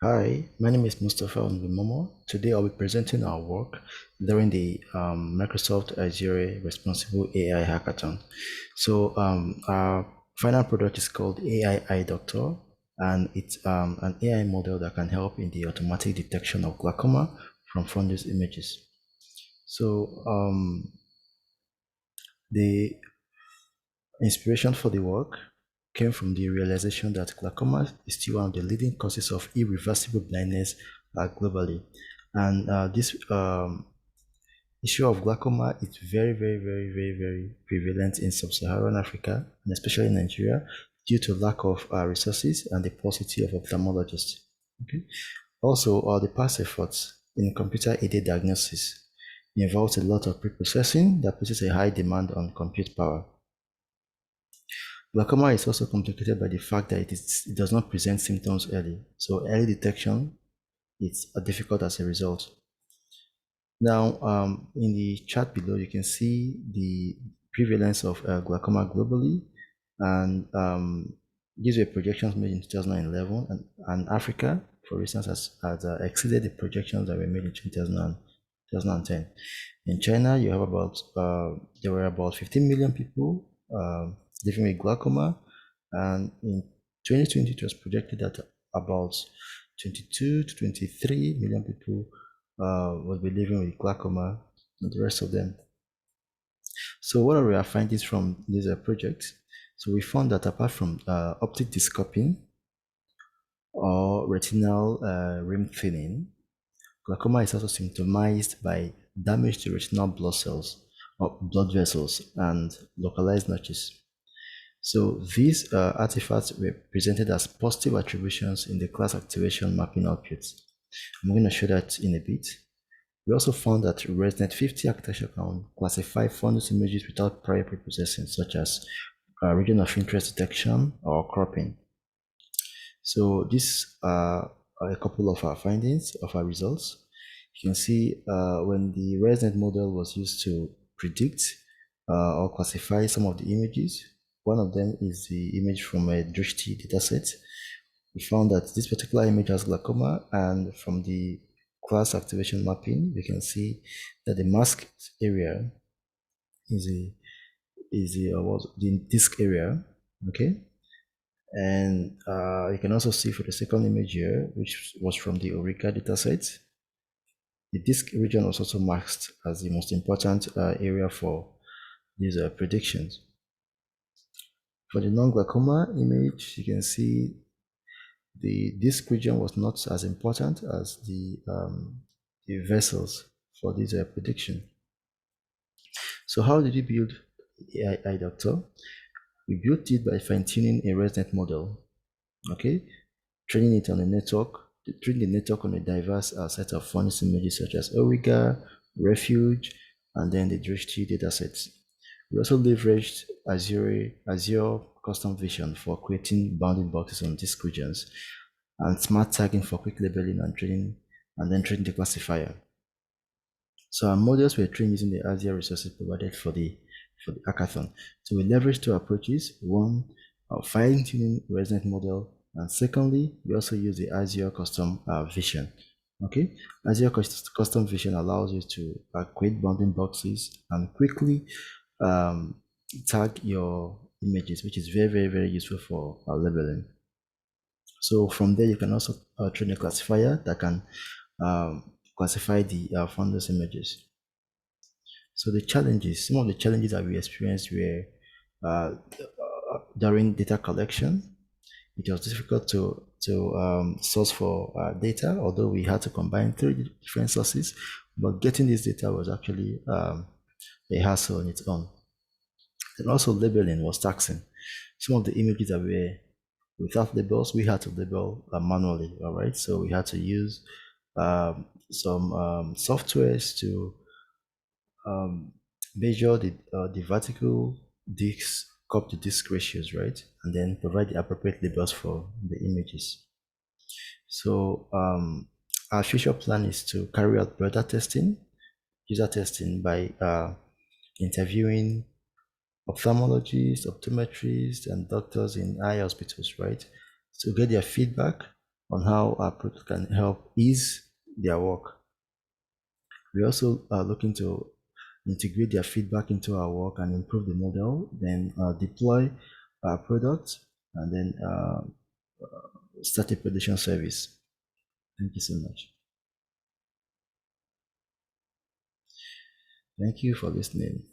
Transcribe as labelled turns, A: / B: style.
A: Hi, my name is Mustafa Momo. Today I'll be presenting our work during the Microsoft Azure Responsible AI Hackathon. Our final product is called AI Eye Doctor, and it's an AI model that can help in the automatic detection of glaucoma from fundus images. So, the inspiration for the work came from the realization that glaucoma is still one of the leading causes of irreversible blindness globally. And this issue of glaucoma is very, very, very, very, very prevalent in sub-Saharan Africa, and especially in Nigeria, due to lack of resources and the paucity of ophthalmologists. Okay. Also, the past efforts in computer-aided diagnosis involves a lot of pre-processing that places a high demand on compute power. Glaucoma is also complicated by the fact that it does not present symptoms early, so early detection is difficult as a result. Now, in the chart below, you can see the prevalence of glaucoma globally, and these were projections made in 2011, and Africa, for instance, has exceeded the projections that were made in 2010. In China, there were about 15 million people living with glaucoma, and in 2020, it was projected that about 22 to 23 million people will be living with glaucoma, and the rest of them. So what are our findings from this project? So we found that apart from optic dyscopy or retinal rim thinning, glaucoma is also symptomized by damage to retinal blood cells or blood vessels and localized notches. So these artifacts were presented as positive attributions in the class activation mapping outputs. I'm going to show that in a bit. We also found that ResNet 50 architecture can classify fundus images without prior preprocessing, such as region of interest detection or cropping. So these are a couple of our findings, of our results. You can see when the ResNet model was used to predict or classify some of the images, one of them is the image from a Drishti dataset. We found that this particular image has glaucoma, and from the class activation mapping, we can see that the masked area is the disk area, okay? And you can also see for the second image here, which was from the Orica dataset, the disk region was also masked as the most important area for these predictions. For the non-glaucoma image, you can see the disk region was not as important as the vessels for this prediction. So how did we build AI Doctor? We built it by fine-tuning a ResNet model, okay? Training it on a network, training the network on a diverse set of fundus images such as Origa, Refuge, and then the Drishti datasets. We also leveraged Azure Custom Vision for creating bounding boxes on disk regions, and smart tagging for quick labeling and training, and then training the classifier. So our models were trained using the Azure resources provided for the hackathon. So we leveraged two approaches. One, our fine-tuning ResNet model, and secondly, we also use the Azure Custom Vision. Okay, Azure Custom Vision allows you to create bounding boxes and quickly um, tag your images, which is very, very, very useful for labeling. So from there, you can also train a classifier that can classify the fundus images. So some of the challenges that we experienced were during data collection. It was difficult to source for data, although we had to combine three different sources. But getting this data was actually a hassle on its own. And also labeling was taxing. Some of the images that were without labels, we had to label manually. All right, so we had to use some softwares to measure the vertical disk cup to disk ratios, right? And then provide the appropriate labels for the images. So our future plan is to carry out broader testing, user testing by interviewing ophthalmologists, optometrists, and doctors in eye hospitals, right? To get their feedback on how our product can help ease their work. We also are looking to integrate their feedback into our work and improve the model, then deploy our product, and then start a production service. Thank you so much. Thank you for listening.